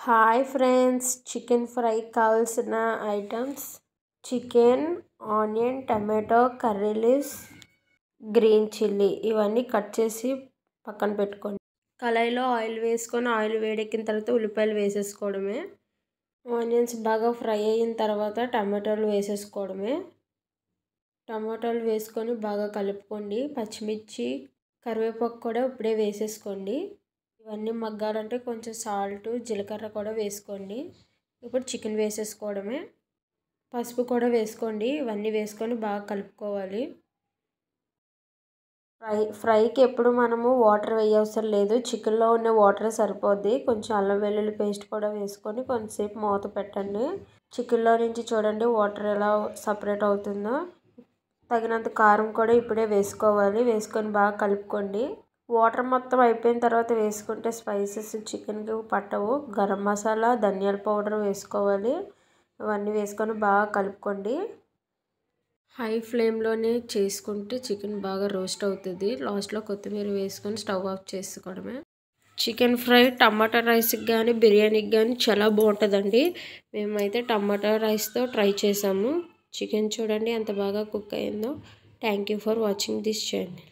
Hi friends, chicken fry కావాల్సిన items: chicken, onion, tomato, curry leaves, green chilli. ఇవన్నీ cut చేసి పక్కన పెట్టుకోండి. కళాయిలో ఆయిల్ వేసుకొని ఆయిల్ వేడెక్కిన తర్వాత ఉల్లిపాయలు వేసేసుకోవడమే. ఆనియన్స్ బాగా ఫ్రై అయిన తర్వాత టమాటోలు వేసేసుకోవడమే. టమాటోలు వేసుకొని బాగా కలుపుకోండి. పచ్చిమిర్చి, కరివేపాకు కూడా ఇప్పుడే వేసేసుకోండి. ఇవన్నీ మగ్గాలంటే కొంచెం సాల్ట్, జీలకర్ర కూడా వేసుకోండి. ఇప్పుడు చికెన్ వేసేసుకోవడమే. పసుపు కూడా వేసుకోండి. ఇవన్నీ వేసుకొని బాగా కలుపుకోవాలి. ఫ్రైకి ఎప్పుడు మనము వాటర్ వేయవసరం లేదు. చికెన్లో ఉన్న వాటర్ సరిపోద్ది. కొంచెం అల్లం వెల్లుల్లి పేస్ట్ కూడా వేసుకొని కొంచెంసేపు మూత పెట్టండి. చికెన్లో నుంచి చూడండి వాటర్ ఎలా సపరేట్ అవుతుందో. తగినంత కారం కూడా ఇప్పుడే వేసుకోవాలి. వేసుకొని బాగా కలుపుకోండి. వాటర్ మొత్తం అయిపోయిన తర్వాత వేసుకుంటే స్పైసెస్ చికెన్కి పట్టవు. గరం మసాలా, ధనియాల పౌడర్ వేసుకోవాలి. ఇవన్నీ వేసుకొని బాగా కలుపుకోండి. హై ఫ్లేమ్లోనే చేసుకుంటే చికెన్ బాగా రోస్ట్ అవుతుంది. లాస్ట్లో కొత్తిమీర వేసుకొని స్టవ్ ఆఫ్ చేసుకోవడమే. చికెన్ ఫ్రై టమాటా రైస్కి కానీ బిర్యానీకి కానీ చాలా బాగుంటుందండి. మేమైతే టమాటా రైస్తో ట్రై చేసాము. చికెన్ చూడండి ఎంత బాగా కుక్ అయిందో. Thank you for watching this channel.